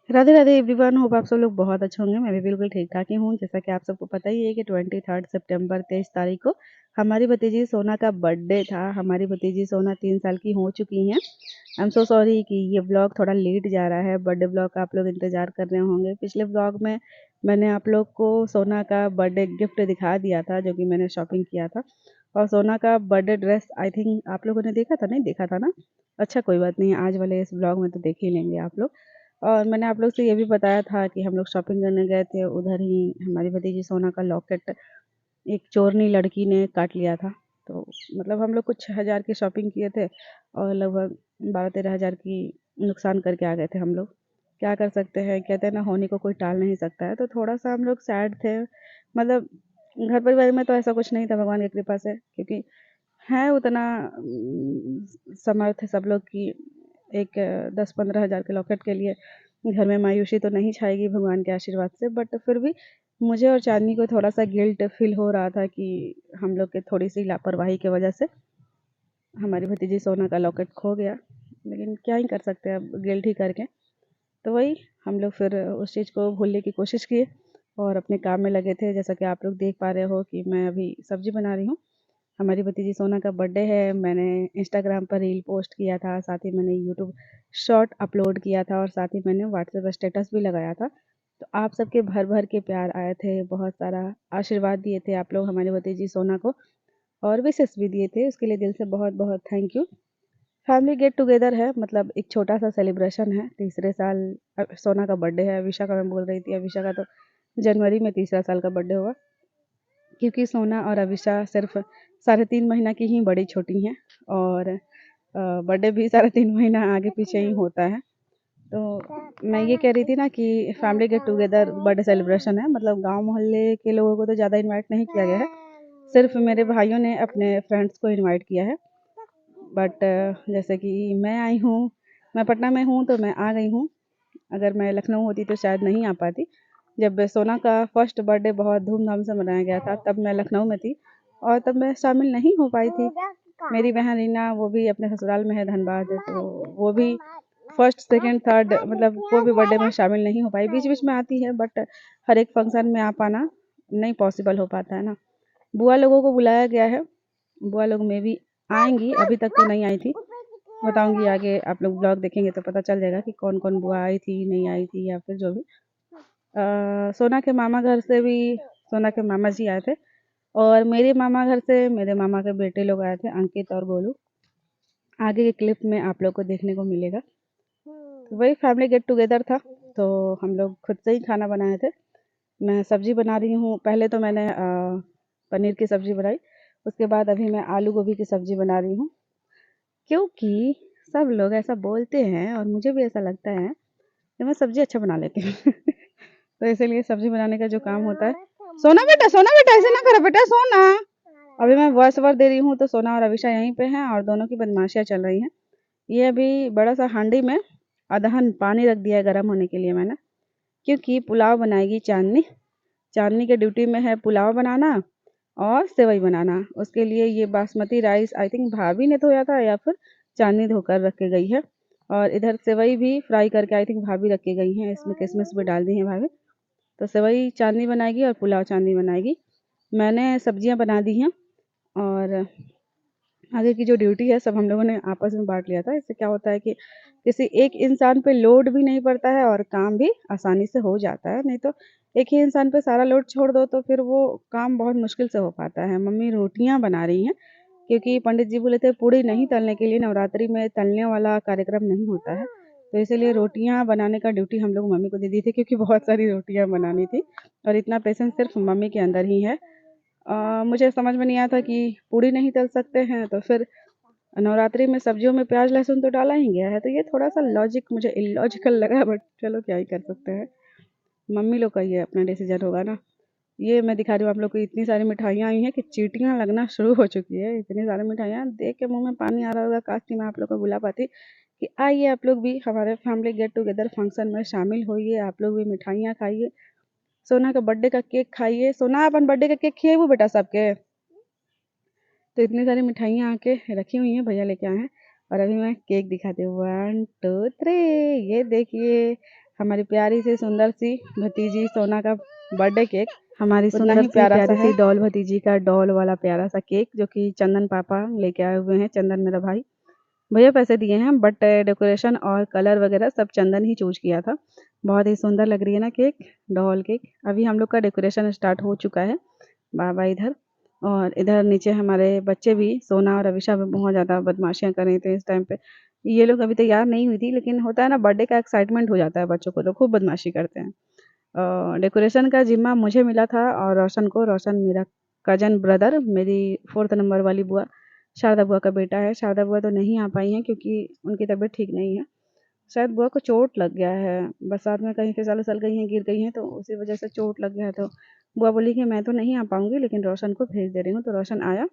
Radhe Radhe everyone. Hope आप सब लोग बहुत अच्छे होंगे। मैं भी बिल्कुल ठीक ठाक ही हूँ। जैसा कि आप सबको पता ही है कि 23 सितंबर 23 तारीख को हमारी भतीजी सोना का बर्थडे था। हमारी भतीजी सोना 3 साल की हो चुकी हैं। आई एम सो सॉरी कि ये ब्लॉग थोड़ा लेट जा रहा है। बर्थडे ब्लॉग का आप लोग इंतज़ार कर रहे होंगे। पिछले ब्लॉग में मैंने आप लोग को सोना का बर्थडे गिफ्ट दिखा दिया था, जो कि मैंने शॉपिंग किया था। और सोना का बर्थडे ड्रेस आई थिंक आप लोगों ने देखा था, नहीं देखा था ना? अच्छा, कोई बात नहीं, आज वाले इस ब्लॉग में तो देख ही लेंगे आप लोग। और मैंने आप लोग से ये भी बताया था कि हम लोग शॉपिंग करने गए थे, उधर ही हमारी भतीजी सोना का लॉकेट एक चोरनी लड़की ने काट लिया था। तो मतलब हम लोग कुछ हज़ार की शॉपिंग किए थे और लगभग 12-13 हज़ार की नुकसान करके आ गए थे हम लोग। क्या कर सकते हैं, कहते हैं ना, होने को कोई टाल नहीं सकता है। तो थोड़ा सा हम लोग सैड थे। मतलब घर परिवार में तो ऐसा कुछ नहीं था, भगवान की कृपा से, क्योंकि है उतना समर्थ है सब लोग की एक 10-15 हज़ार के लॉकेट के लिए घर में मायूसी तो नहीं छाएगी भगवान के आशीर्वाद से। बट फिर भी मुझे और चांदनी को थोड़ा सा गिल्ट फील हो रहा था कि हम लोग के थोड़ी सी लापरवाही की वजह से हमारी भतीजी सोना का लॉकेट खो गया। लेकिन क्या ही कर सकते हैं, अब गिल्ट ही करके। तो वही हम लोग फिर उस चीज़ को भूलने की कोशिश किए और अपने काम में लगे थे। जैसा कि आप लोग देख पा रहे हो कि मैं अभी सब्जी बना रही हूँ। हमारी भतीजी सोना का बर्थडे है। मैंने इंस्टाग्राम पर रील पोस्ट किया था, साथ ही मैंने यूट्यूब शॉर्ट अपलोड किया था और साथ ही मैंने व्हाट्सएप स्टेटस भी लगाया था। तो आप सबके भर भर के प्यार आए थे, बहुत सारा आशीर्वाद दिए थे आप लोग हमारी भतीजी सोना को, और विशेष भी दिए थे। उसके लिए दिल से बहुत बहुत thank you. Family get together है, मतलब एक छोटा सा सेलिब्रेशन है। तीसरे साल सोना का बर्थडे है। अविशा का मैं बोल रही थी, अविशा का तो जनवरी में तीसरा साल का बर्थडे हुआ, क्योंकि सोना और अविशा सिर्फ 3.5 महीना की ही बड़ी छोटी हैं। और बर्थडे भी 3.5 महीना आगे पीछे ही होता है। तो मैं ये कह रही थी ना कि family get together birthday celebration है, मतलब गांव मोहल्ले के लोगों को तो ज़्यादा इनवाइट नहीं किया गया है। सिर्फ मेरे भाइयों ने अपने फ्रेंड्स को इनवाइट किया है। बट जैसे कि मैं आई हूँ, मैं पटना में हूँ तो मैं आ गई हूँ। अगर मैं लखनऊ होती तो शायद नहीं आ पाती। जब सोना का फर्स्ट बर्थडे बहुत धूमधाम से मनाया गया था तब मैं लखनऊ में थी और तब मैं शामिल नहीं हो पाई थी। मेरी बहन रीना, वो भी अपने ससुराल में है धनबाद, तो वो भी फर्स्ट सेकंड थर्ड, मतलब वो भी बर्थडे में शामिल नहीं हो पाई। बीच बीच में आती है बट हर एक फंक्शन में आ पाना नहीं पॉसिबल हो पाता है ना। बुआ लोगों को बुलाया गया है, बुआ लोग में भी आएंगी, अभी तक तो नहीं आई थी। बताऊंगी आगे, आप लोग ब्लॉग देखेंगे तो पता चल जाएगा कि कौन कौन बुआ आई थी, नहीं आई थी, या फिर जो भी। सोना के मामा घर से भी सोना के मामा जी आए थे और मेरे मामा घर से मेरे मामा के बेटे लोग आए थे, अंकित और गोलू। आगे के क्लिप में आप लोग को देखने को मिलेगा। तो वही फैमिली गेट टुगेदर था। तो हम लोग खुद से ही खाना बनाए थे। मैं सब्जी बना रही हूँ। पहले तो मैंने पनीर की सब्जी बनाई, उसके बाद अभी मैं आलू गोभी की सब्जी बना रही हूँ, क्योंकि सब लोग ऐसा बोलते हैं और मुझे भी ऐसा लगता है कि मैं सब्जी अच्छा बना लेती हूँ। तो इसीलिए सब्जी बनाने का जो काम होता है। सोना बेटा ऐसे ना करो बेटा, सोना। अभी मैं वॉइस ओवर दे रही हूँ तो सोना और अविशा यहीं पे हैं और दोनों की बदमाशियाँ चल रही हैं। ये अभी बड़ा सा हांडी में अदहन पानी रख दिया है गर्म होने के लिए मैंने, क्योंकि पुलाव बनाएगी चांदनी। चांदनी के ड्यूटी में है पुलाव बनाना और सेवई बनाना। उसके लिए ये बासमती राइस आई थिंक भाभी ने धोया था या फिर चांदनी धोकर रख के गई है। और इधर सेवई भी फ्राई करके आई थिंक भाभी रख के गई हैं, इसमें किशमिश भी डाल दी है भाभी। तो सेवई चांदनी बनाएगी और पुलाव चांदनी बनाएगी। मैंने सब्जियां बना दी हैं और आगे की जो ड्यूटी है सब हम लोगों ने आपस में बांट लिया था। इससे क्या होता है कि किसी एक इंसान पे लोड भी नहीं पड़ता है और काम भी आसानी से हो जाता है। नहीं तो एक ही इंसान पे सारा लोड छोड़ दो तो फिर वो काम बहुत मुश्किल से हो पाता है। मम्मी रोटियां बना रही हैं, क्योंकि पंडित जी बोले थे पूड़ी नहीं तलने के लिए, नवरात्रि में तलने वाला कार्यक्रम नहीं होता है। तो इसीलिए रोटियां बनाने का ड्यूटी हम लोग मम्मी को दे दी थी, क्योंकि बहुत सारी रोटियां बनानी थी और इतना पेशेंस सिर्फ मम्मी के अंदर ही है। मुझे समझ में नहीं आया था कि पूड़ी नहीं तल सकते हैं, तो फिर नवरात्रि में सब्जियों में प्याज लहसुन तो डाला ही गया है। तो ये थोड़ा सा लॉजिक मुझे इलॉजिकल लगा, बट चलो क्या ही कर सकते हैं। मम्मी लोग का ये अपना डिसीजन होगा ना। ये मैं दिखा रही हूँ आप लोग को, इतनी सारी मिठाइयाँ आई हैं कि चींटियाँ लगना शुरू हो चुकी है। इतनी सारी मिठाइयाँ देख के मुंह में पानी आ रहा होगा। काश कि मैं आप लोग को बुला पाती कि आइए आप लोग भी हमारे फैमिली गेट टुगेदर फंक्शन में शामिल होइए, आप लोग भी मिठाइयाँ खाइए, सोना का बर्थडे का केक खाइए। सोना अपन बर्थडे का केक खिए वो बेटा सबके। तो इतनी सारी मिठाइयाँ आके रखी हुई हैं, भैया लेके आए हैं। और अभी मैं केक दिखाती हूँ, 1 2 3, ये देखिए हमारी प्यारी सी सुंदर सी भतीजी सोना का बर्थडे केक, हमारी सुंदर सी प्यारी सी डॉल भतीजी का डॉल वाला प्यारा सा केक जो कि चंदन पापा लेके आए हुए हैं। चंदन मेरा भाई, भैया पैसे दिए हैं बट डेकोरेशन और कलर वगैरह सब चंदन ही चूज किया था। बहुत ही सुंदर लग रही है ना केक, डॉल केक। अभी हम लोग का डेकोरेशन स्टार्ट हो चुका है। बाबा इधर और इधर नीचे हमारे बच्चे भी, सोना और अविशा भी बहुत ज़्यादा बदमाशियाँ कर रहे थे इस टाइम पे। ये लोग अभी तैयार नहीं हुई थी, लेकिन होता है ना बर्थडे का एक्साइटमेंट हो जाता है बच्चों को, तो खूब बदमाशी करते हैं। डेकोरेशन का जिम्मा मुझे मिला था और रोशन को। रोशन मेरा कजन ब्रदर, मेरी 4th नंबर वाली बुआ शारदा बुआ का बेटा है। शारदा बुआ तो नहीं आ पाई हैं क्योंकि उनकी तबीयत ठीक नहीं है। शायद बुआ को चोट लग गया है, बरसात में कहीं फिसल उसल गई हैं, गिर गई हैं, तो उसी वजह से चोट लग गया है। तो बुआ बोली कि मैं तो नहीं आ पाऊँगी, लेकिन रोशन को भेज दे रही हूँ। तो रोशन आया,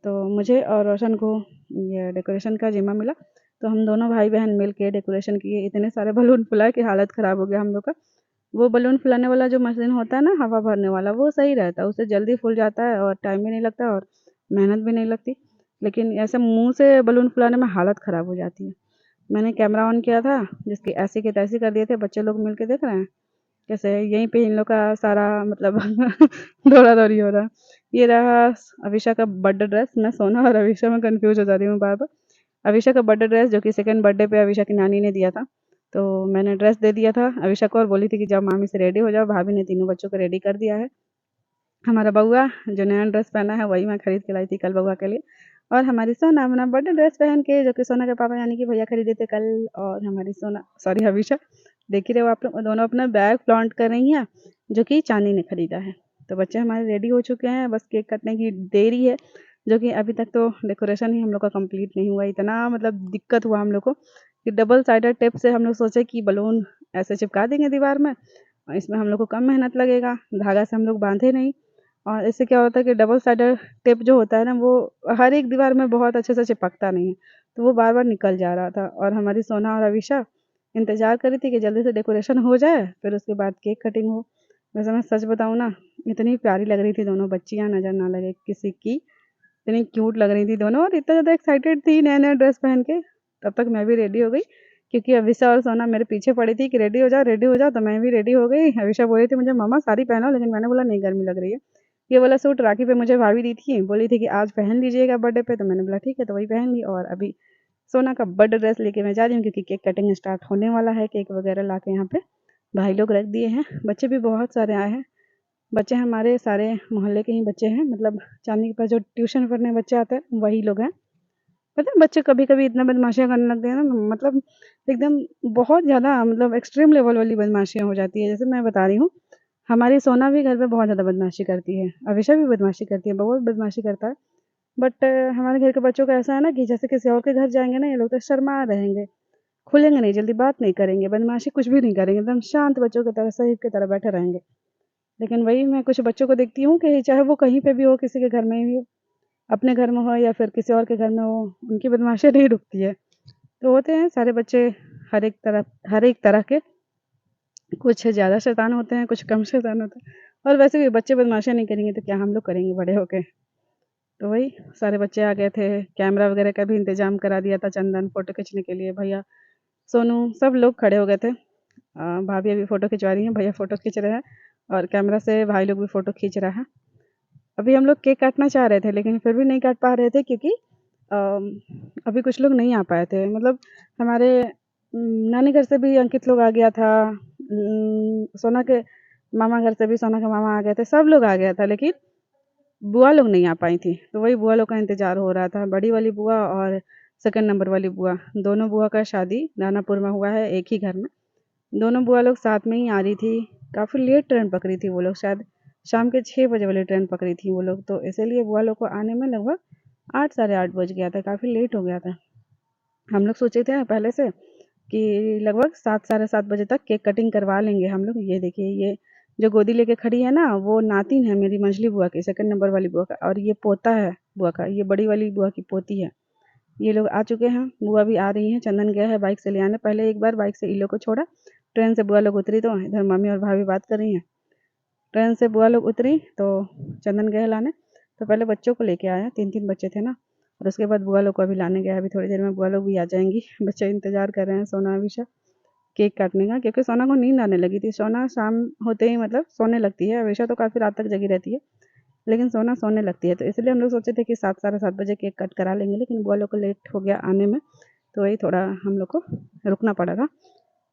तो मुझे और रोशन को ये डेकोरेशन का जिम्मा मिला। तो हम दोनों भाई बहन मिल के डेकोरेशन किए। इतने सारे बलून फुलाए कि हालत ख़राब हो गया हम लोग का। वो बलून फुलाने वाला जो मशीन होता है ना, हवा भरने वाला, वो सही रहता है, उससे जल्दी फूल जाता है और टाइम भी नहीं लगता और मेहनत भी नहीं लगती। लेकिन ऐसे मुंह से बलून फुलाने में हालत ख़राब हो जाती है। मैंने कैमरा ऑन किया था, जिसकी ऐसी की तैसी कर दिए थे। बच्चे लोग मिल के देख रहे हैं कैसे यहीं पे इन लोग का सारा मतलब दौड़ा दौड़ी हो रहा है। ये रहा अविशा का बर्थडे ड्रेस। मैं सोना और अविशा में कंफ्यूज हो जाती हूँ बार बार। अविशा का बर्थडे ड्रेस जो कि सेकंड बर्थडे पे अविशा की नानी ने दिया था, तो मैंने ड्रेस दे दिया था अविशा को और बोली थी कि जाओ मामी से रेडी हो जाओ। भाभी ने तीनों बच्चों को रेडी कर दिया है। हमारा बउआ जो नया ड्रेस पहना है वही मैं खरीद के लाई थी कल बउआ के लिए। और हमारी सोना अपना बर्थडे ड्रेस पहन के, जो कि सोना के पापा यानी कि भैया खरीदे थे कल। और हमारी सोना, सॉरी हमेशा, देख ही रहे हो आप लोग, दोनों अपना बैग फ्लॉन्ट कर रही हैं, जो कि चांदी ने खरीदा है। तो बच्चे हमारे रेडी हो चुके हैं, बस केक कटने की देरी है। जो कि अभी तक तो डेकोरेशन ही हम लोग का कंप्लीट नहीं हुआ। इतना मतलब दिक्कत हुआ हम लोग को कि डबल साइडेड टेप से हम लोग सोचे कि बलून ऐसे चिपका देंगे दीवार में, और इसमें हम लोग को कम मेहनत लगेगा, धागा से हम लोग बांधे नहीं। और इससे क्या होता है कि डबल साइडेड टेप जो होता है ना, वो हर एक दीवार में बहुत अच्छे से चिपकता नहीं है, तो वो बार बार निकल जा रहा था। और हमारी सोना और अविशा इंतजार कर रही थी कि जल्दी से डेकोरेशन हो जाए, फिर उसके बाद केक कटिंग हो। वैसे मैं सच बताऊँ ना, इतनी प्यारी लग रही थी दोनों बच्चियाँ, नज़र ना लगे किसी की, इतनी क्यूट लग रही थी दोनों और इतना ज़्यादा एक्साइटेड थी नया नया ड्रेस पहन के। तब तक मैं भी रेडी हो गई, क्योंकि अविशा और सोना मेरे पीछे पड़ी थी कि रेडी हो जाओ रेडी हो जाओ, तो मैं भी रेडी हो गई। अविशा बोल रही थी मुझे मम्मा साड़ी पहनाओ, लेकिन मैंने बोला नहीं, गर्मी लग रही है। ये वाला सूट राखी पे मुझे भाभी दी थी, बोली थी कि आज पहन लीजिएगा बर्थडे पे, तो मैंने बोला ठीक है, तो वही पहन ली। और अभी सोना का बर्थडे ड्रेस लेके मैं जा रही हूँ, क्योंकि केक कटिंग स्टार्ट होने वाला है। केक वगैरह ला के यहाँ पे भाई लोग रख दिए हैं। बच्चे भी बहुत सारे आए हैं। बच्चे हमारे सारे मोहल्ले के ही बच्चे हैं, मतलब चांदनी के पास जो ट्यूशन पढ़ने बच्चे आते हैं वही लोग हैं। पता है बच्चे कभी कभी इतना बदमाशियाँ करने लगते हैं ना, मतलब एकदम बहुत ज़्यादा, मतलब एक्सट्रीम लेवल वाली बदमाशियाँ हो जाती है। जैसे मैं बता रही हूँ, हमारी सोना भी घर पे बहुत ज़्यादा बदमाशी करती है, अविशा भी बदमाशी करती है, बहुत बदमाशी करता है। बट हमारे घर के बच्चों का ऐसा है ना कि जैसे किसी और के घर जाएंगे ना, ये लोग तो शर्मा रहेंगे, खुलेंगे नहीं, जल्दी बात नहीं करेंगे, बदमाशी कुछ भी नहीं करेंगे, एकदम शांत बच्चों की तरह, शरीफ की तरह बैठे रहेंगे। लेकिन वही मैं कुछ बच्चों को देखती हूँ कि चाहे वो कहीं पे भी हो, किसी के घर में भी हो, अपने घर में हो या फिर किसी और के घर में हो, उनकी बदमाशी नहीं रुकती है। तो होते हैं सारे बच्चे हर एक तरह के, कुछ ज़्यादा शैतान होते हैं, कुछ कम शैतान होते हैं। और वैसे भी बच्चे बदमाशियाँ नहीं करेंगे तो क्या हम लोग करेंगे बड़े होके। तो वही सारे बच्चे आ गए थे, कैमरा वगैरह का भी इंतजाम करा दिया था चंदन, फ़ोटो खींचने के लिए भैया, सोनू, सब लोग खड़े हो गए थे। भाभी अभी फ़ोटो खिंचवा रही हैं, भैया फ़ोटो खींच रहे हैं और कैमरा से भाई लोग भी फ़ोटो खींच रहा है। अभी हम लोग केक काटना चाह रहे थे, लेकिन फिर भी नहीं काट पा रहे थे, क्योंकि अभी कुछ लोग नहीं आ पाए थे। मतलब हमारे नानी घर से भी अंकित लोग आ गया था, सोना के मामा घर से भी सोना के मामा आ गए थे, सब लोग आ गया था, लेकिन बुआ लोग नहीं आ पाई थी। तो वही बुआ लोग का इंतज़ार हो रहा था, बड़ी वाली बुआ और सेकंड नंबर वाली बुआ। दोनों बुआ का शादी दानापुर में हुआ है, एक ही घर में। दोनों बुआ लोग साथ में ही आ रही थी। काफ़ी लेट ट्रेन पकड़ी थी वो लोग, शायद शाम के 6 बजे वाली ट्रेन पकड़ी थी वो लोग, तो इसीलिए बुआ लोग को आने में लगभग 8 साढ़े 8 बज गया था, काफ़ी लेट हो गया था। हम लोग सोचे थे पहले से कि लगभग 7 साढ़े 7 बजे तक केक कटिंग करवा लेंगे हम लोग। ये देखिए, ये जो गोदी लेके खड़ी है ना, वो नातिन है मेरी मंझली बुआ की, सेकंड नंबर वाली बुआ का, और ये पोता है बुआ का, ये बड़ी वाली बुआ की पोती है। ये लोग आ चुके हैं, बुआ भी आ रही हैं। चंदन गया है बाइक से ले आने, पहले एक बार बाइक से इन लोग को छोड़ा, ट्रेन से बुआ लोग उतरी तो इधर मम्मी और भाभी बात कर रही हैं। ट्रेन से बुआ लोग उतरी तो चंदन गया लाने, तो पहले बच्चों को लेके आया, 3 बच्चे थे ना, और उसके बाद बुआ लोग को अभी लाने गया है। अभी थोड़ी देर में बुआ लोग भी आ जाएंगी। बच्चे इंतजार कर रहे हैं, सोना अभिषा केक काटने का, क्योंकि सोना को नींद आने लगी थी। सोना शाम होते ही मतलब सोने लगती है, हमेशा तो काफ़ी रात तक जगी रहती है, लेकिन सोना सोने लगती है। तो इसलिए हम लोग सोचे थे कि 7 साढ़े 7 बजे केक कट करा लेंगे, लेकिन बुआ लोग को लेट हो गया आने में, तो वही थोड़ा हम लोग को रुकना पड़ा था।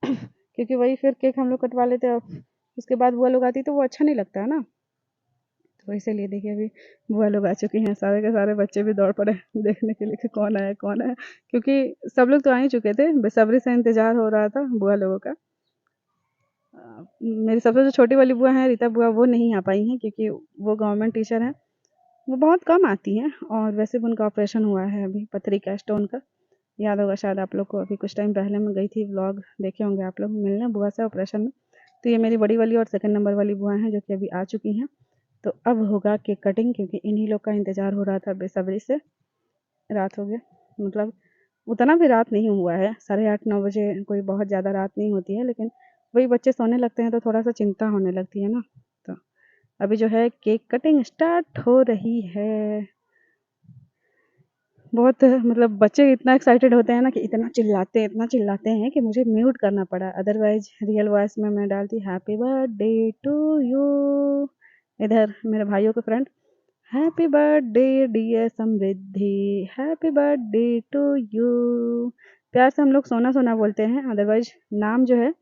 क्योंकि वही फिर केक हम लोग कटवा लेते, अब उसके बाद बुआ लोग आती तो वो अच्छा नहीं लगता है ना। तो इसीलिए देखिए अभी बुआ लोग आ चुकी हैं, सारे के सारे बच्चे भी दौड़ पड़े देखने के लिए कि कौन आया कौन आया, क्योंकि सब लोग तो आ ही चुके थे, बेसब्री से इंतजार हो रहा था बुआ लोगों का। मेरी सबसे जो छोटी वाली बुआ है रीता बुआ, वो नहीं आ पाई हैं क्योंकि वो गवर्नमेंट टीचर हैं, वो बहुत कम आती हैं। और वैसे भी उनका ऑपरेशन हुआ है अभी, पथरी का स्टोन का, याद होगा शायद आप लोग को। अभी कुछ टाइम पहले मैं गई थी, व्लॉग देखे होंगे आप लोग, मिलने बुआ से ऑपरेशन में। तो ये मेरी बड़ी वाली और सेकंड नंबर वाली बुआ हैं जो कि अभी आ चुकी हैं। तो अब होगा केक कटिंग, क्योंकि इन्हीं लोग का इंतज़ार हो रहा था बेसब्री से। रात हो गया, मतलब उतना भी रात नहीं हुआ है, 8:30-9 बजे कोई बहुत ज़्यादा रात नहीं होती है, लेकिन वही बच्चे सोने लगते हैं तो थोड़ा सा चिंता होने लगती है ना। तो अभी जो है केक कटिंग स्टार्ट हो रही है। बहुत मतलब बच्चे इतना एक्साइटेड होते हैं ना कि इतना चिल्लाते हैं कि मुझे म्यूट करना पड़ा, अदरवाइज रियल वॉइस में मैं डालती हैप्पी बर्थडे टू यू। इधर मेरे भाइयों के friend, happy birthday dear Samriddhi, happy birthday to you. प्यार से हम लोग सोना सोना बोलते हैं, अदरवाइज नाम जो है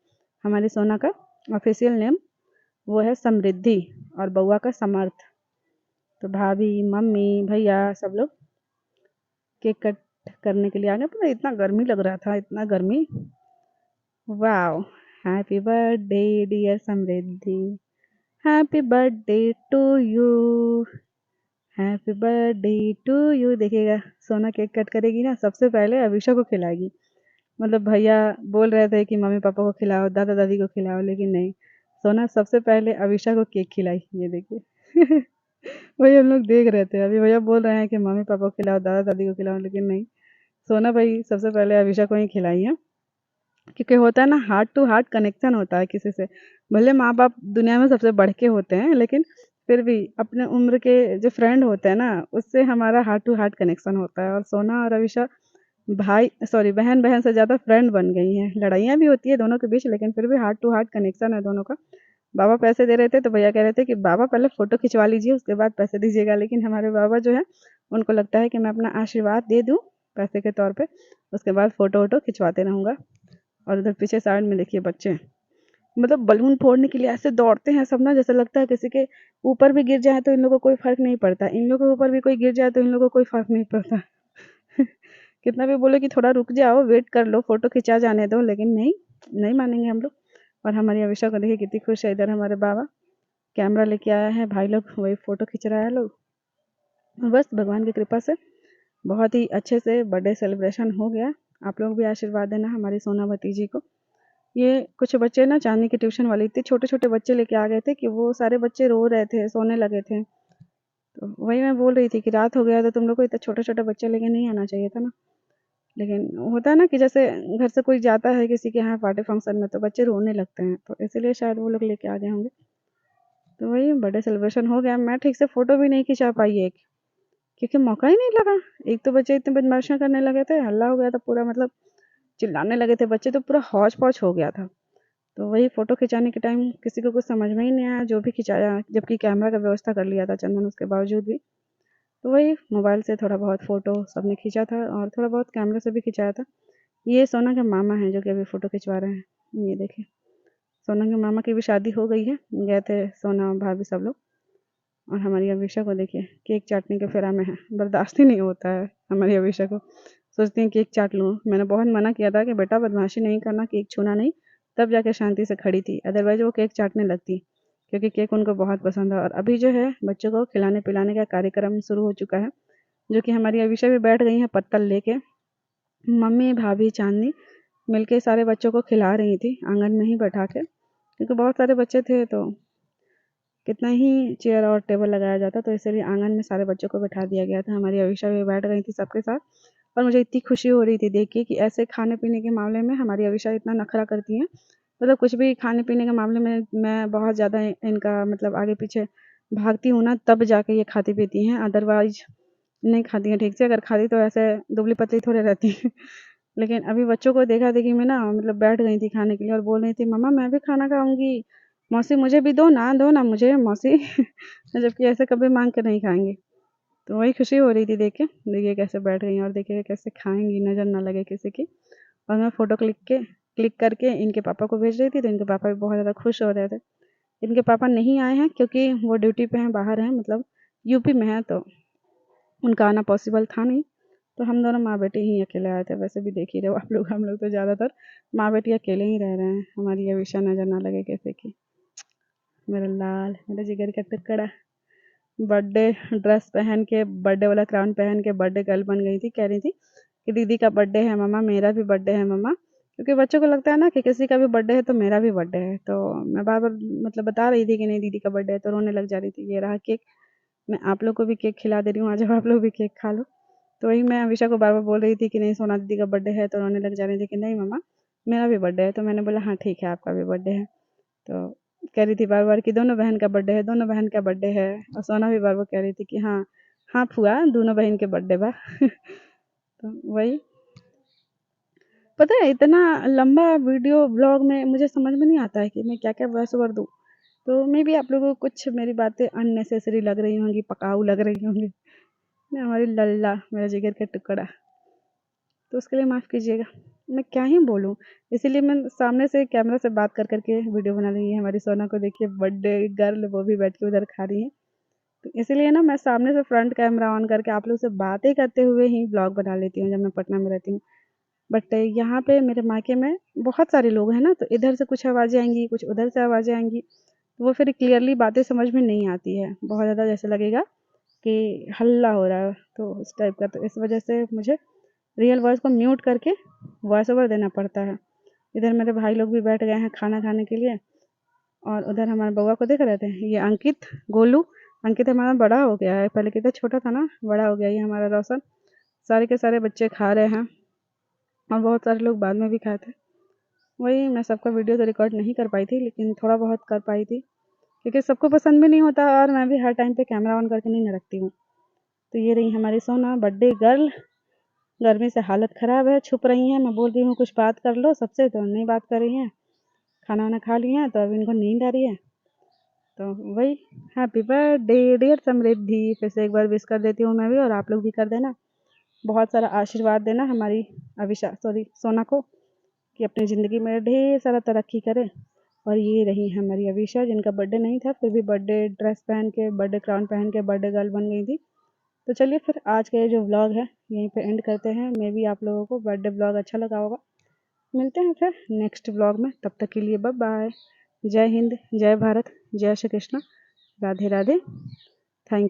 हमारी सोना का ऑफिशियल नेम वो है समृद्धि, और बउआ का समर्थ। तो भाभी मम्मी भैया सब लोग केक कट करने के लिए आ गए। पर इतना गर्मी लग रहा था, इतना गर्मी। Wow, happy birthday dear Samriddhi, happy birthday to you, happy birthday to you. देखिएगा सोना केक कट करेगी ना, सबसे पहले अभिषा को खिलाएगी। मतलब भैया बोल रहे थे कि मम्मी पापा को खिलाओ, दादा दादी को खिलाओ, लेकिन नहीं, सोना सबसे पहले अभिषा को केक खिलाई। ये देखिए वही हम लोग देख रहे थे, अभी भैया बोल रहे हैं कि मम्मी पापा को खिलाओ, दादा दादी को खिलाओ, लेकिन नहीं, सोना भाई सबसे पहले अभिषा को ही खिलाई है। क्योंकि होता है ना, हार्ट टू हार्ट कनेक्शन होता है किसी से। भले माँ बाप दुनिया में सबसे बढ़ के होते हैं, लेकिन फिर भी अपने उम्र के जो फ्रेंड होते हैं ना, उससे हमारा हार्ट टू हार्ट कनेक्शन होता है। और सोना और अभिषा भाई सॉरी बहन बहन से ज़्यादा फ्रेंड बन गई हैं। लड़ाइयाँ भी होती है दोनों के बीच, लेकिन फिर भी हार्ट टू हार्ट कनेक्शन है दोनों का। बाबा पैसे दे रहे थे तो भैया कह रहे थे कि बाबा पहले फ़ोटो खिंचवा लीजिए, उसके बाद पैसे दीजिएगा। लेकिन हमारे बाबा जो है, उनको लगता है कि मैं अपना आशीर्वाद दे दूँ पैसे के तौर पे, उसके बाद फ़ोटो वोटो खिंचवाते रहूँगा। और उधर पीछे साइड में देखिए बच्चे, मतलब बलून फोड़ने के लिए ऐसे दौड़ते हैं सब ना, जैसे लगता है किसी के ऊपर भी गिर जाए तो इन लोगों को कोई फ़र्क नहीं पड़ता, इन लोगों के ऊपर भी कोई गिर जाए तो इन लोगों को कोई फ़र्क नहीं पड़ता। कितना भी बोले कि थोड़ा रुक जाओ, वेट कर लो, फ़ोटो खिंचा जाने दो, लेकिन नहीं, नहीं मानेंगे हम लोग। और हमारी अविशा को देखिए कितनी खुश है। इधर हमारे बाबा कैमरा लेके आया है, भाई लोग वही फ़ोटो खींच रहा है लोग। बस भगवान की कृपा से बहुत ही अच्छे से बर्थडे सेलिब्रेशन हो गया। आप लोग भी आशीर्वाद देना हमारी सोना भतीजी को। ये कुछ बच्चे ना चांदनी की ट्यूशन वाली, इतने छोटे छोटे बच्चे लेके आ गए थे कि वो सारे बच्चे रो रहे थे, सोने लगे थे। तो वही मैं बोल रही थी कि रात हो गया तो तुम लोग को इतने छोटे छोटे बच्चे लेके नहीं आना चाहिए था ना। लेकिन होता है ना कि जैसे घर से कोई जाता है किसी के यहाँ पार्टी फंक्शन में, तो बच्चे रोने लगते हैं, तो इसीलिए शायद वो लोग लेके आ गए होंगे। तो वही बर्थडे सेलिब्रेशन हो गया। मैं ठीक से फ़ोटो भी नहीं खिंचा पाई एक, क्योंकि मौका ही नहीं लगा। एक तो बच्चे इतने बदमाशियाँ करने लगे थे, हल्ला हो गया था पूरा, मतलब चिल्लाने लगे थे बच्चे, तो पूरा हौच पौच हो गया था। तो वही फ़ोटो खिंचाने के टाइम किसी को कुछ समझ में ही नहीं आया, जो भी खिंचाया, जबकि कैमरा का व्यवस्था कर लिया था चंदन उसके बावजूद भी। तो वही मोबाइल से थोड़ा बहुत फ़ोटो सबने खींचा था, और थोड़ा बहुत कैमरे से भी खिंचाया था। ये सोना के मामा हैं जो कि अभी फ़ोटो खिंचवा रहे हैं। ये देखिए, सोना के मामा की भी शादी हो गई है, गए थे सोना भाभी सब लोग। और हमारी अभिषा को देखिए केक चाटने के फेरा में है, बर्दाश्त ही नहीं होता है हमारी अभिषा को। सोचती हैं केक चाट लूँ। मैंने बहुत मना किया था कि बेटा बदमाशी नहीं करना, केक छूना नहीं, तब जाके शांति से खड़ी थी, अदरवाइज वो केक चाटने लगती, क्योंकि केक उनको बहुत पसंद है। और अभी जो है बच्चों को खिलाने पिलाने का कार्यक्रम शुरू हो चुका है, जो कि हमारी अभिषा भी बैठ गई हैं पत्तल लेके। मम्मी भाभी चांदनी मिलके सारे बच्चों को खिला रही थी आंगन में ही बैठा के, क्योंकि बहुत सारे बच्चे थे तो कितना ही चेयर और टेबल लगाया जाता, तो इसलिए आंगन में सारे बच्चों को बैठा दिया गया था। हमारी अविशा भी बैठ गई थी सबके साथ, और मुझे इतनी खुशी हो रही थी देख के कि ऐसे खाने पीने के मामले में हमारी अविशा इतना नखरा करती हैं। मतलब कुछ भी खाने पीने के मामले में मैं बहुत ज़्यादा इनका मतलब आगे पीछे भागती हूँ ना, तब जाके ये खाती पीती हैं, अदरवाइज नहीं खाती हैं ठीक से। अगर खाती तो ऐसे दुबली पतली थोड़े रहती हैं। लेकिन अभी बच्चों को देखा-देखी में ना मतलब बैठ गई थी खाने के लिए और बोल रही थी, "मम्मा मैं भी खाना खाऊँगी, मौसी मुझे भी दो ना मुझे मौसी।" जबकि ऐसे कभी माँग के नहीं खाएँगी। तो वही खुशी हो रही थी देख के, देखिए कैसे बैठ गई हैं और देखिए कैसे खाएँगी, नज़र ना लगे किसी की। और मैं फ़ोटो क्लिक करके इनके पापा को भेज रही थी, तो इनके पापा भी बहुत ज़्यादा खुश हो रहे थे। इनके पापा नहीं आए हैं क्योंकि वो ड्यूटी पे हैं, बाहर हैं, मतलब यूपी में हैं, तो उनका आना पॉसिबल था नहीं। तो हम दोनों माँ-बेटी ही अकेले आए थे। वैसे भी देख ही रहे हो आप लोग, हम लोग तो ज़्यादातर माँ-बेटी अकेले ही रह रहे हैं। हमारी अवीशा नज़र ना लगे किसी की। मेरा लाल, मेरा जिगर का टुकड़ा। बर्थडे ड्रेस पहन के, बर्थडे वाला क्राउन पहन के बर्थडे गर्ल बन गई थी। कह रही थी कि दीदी का बर्थडे है मम्मा, मेरा भी बर्थडे है मम्मा। क्योंकि बच्चों को लगता है ना कि किसी का भी बर्थडे है तो मेरा भी बर्थडे है। तो मैं बार-बार मतलब बता रही थी कि नहीं दीदी का बर्थडे है, तो रोने लग जा रही थी। ये रहा केक, मैं आप लोग को भी केक खिला दे रही हूँ, आ जाओ आप लोग भी केक खा लो। तो वही मैं अवीशा को बार-बार बोल रही थी कि नहीं सोना दीदी का बर्थडे है, तो रोने लग जा रही थी कि नहीं मम्मा मेरा भी बर्थडे है। तो मैंने बोला हाँ ठीक है आपका भी बर्थडे है। तो कह रही थी बार-बार कि दोनों बहन का बर्थडे है, दोनों बहन का बर्थडे है। और सोना भी बार-बार कह रही थी कि हाँ, हाँ फुआ दोनों बहन के बर्थडे बा। तो वही पता है इतना लंबा वीडियो ब्लॉग में मुझे समझ में नहीं आता है कि मैं क्या-क्या वॉइस ओवर दूँ। तो मे बी आप लोगों को कुछ मेरी बातें अननेसेसरी लग रही होंगी, पकाऊ लग रही होंगी। मैं हमारी लल्ला, मेरा जिगर का टुकड़ा, तो उसके लिए माफ़ कीजिएगा। मैं क्या ही बोलूँ, इसीलिए मैं सामने से कैमरा से बात कर के वीडियो बना रही है। हमारी सोना को देखिए बर्थडे गर्ल वो भी बैठ के उधर खा रही है। तो इसीलिए ना मैं सामने से फ्रंट कैमरा ऑन करके आप लोग से बातें करते हुए ही ब्लॉग बना लेती हूँ जब मैं पटना में रहती हूँ। बट यहाँ पे मेरे मायके में बहुत सारे लोग हैं ना, तो इधर से कुछ आवाज़ें आएँगी, कुछ उधर से आवाज़ें आएँगी, तो वो फिर क्लियरली बातें समझ में नहीं आती है। बहुत ज़्यादा जैसे लगेगा कि हल्ला हो रहा है, तो उस टाइप का। तो इस वजह से मुझे रियल वॉइस को म्यूट करके वॉइस ओवर देना पड़ता है। इधर मेरे भाई लोग भी बैठ गए हैं खाना खाने के लिए और उधर हमारे बउआ को देख रहे थे, ये अंकित, गोलू। अंकित हमारा बड़ा हो गया है, पहले कितना छोटा था ना, बड़ा हो गया ये हमारा रोशन। सारे के सारे बच्चे खा रहे हैं और बहुत सारे लोग बाद में भी खाए थे। वही मैं सबका वीडियो तो रिकॉर्ड नहीं कर पाई थी, लेकिन थोड़ा बहुत कर पाई थी, क्योंकि सबको पसंद भी नहीं होता और मैं भी हर टाइम पे कैमरा ऑन करके नहीं ना रखती हूँ। तो ये रही हमारी सोना बर्थडे गर्ल, गर्मी से हालत ख़राब है, छुप रही हैं। मैं बोल रही हूँ कुछ बात कर लो सबसे, तो नहीं बात कर रही हैं। खाना वाना खा लिया है तो अब इनको नींद आ रही है। तो वही हैप्पी बर्थडे डियर समृद्धि, फिर से एक बार विश कर देती हूँ मैं भी, और आप लोग भी कर देना। बहुत सारा आशीर्वाद देना हमारी सोना को, कि अपनी ज़िंदगी में ढेर सारा तरक्की करे। और ये रही हमारी अवीशा, जिनका बर्थडे नहीं था फिर भी बर्थडे ड्रेस पहन के, बर्थडे क्राउन पहन के बर्थडे गर्ल बन गई थी। तो चलिए फिर आज का ये जो व्लॉग है यहीं पे एंड करते हैं। मे बी आप लोगों को बर्थडे व्लॉग अच्छा लगा होगा। मिलते हैं फिर नेक्स्ट व्लॉग में, तब तक के लिए बाय बाय। जय हिंद, जय भारत, जय श्री कृष्ण, राधे राधे। Thank you.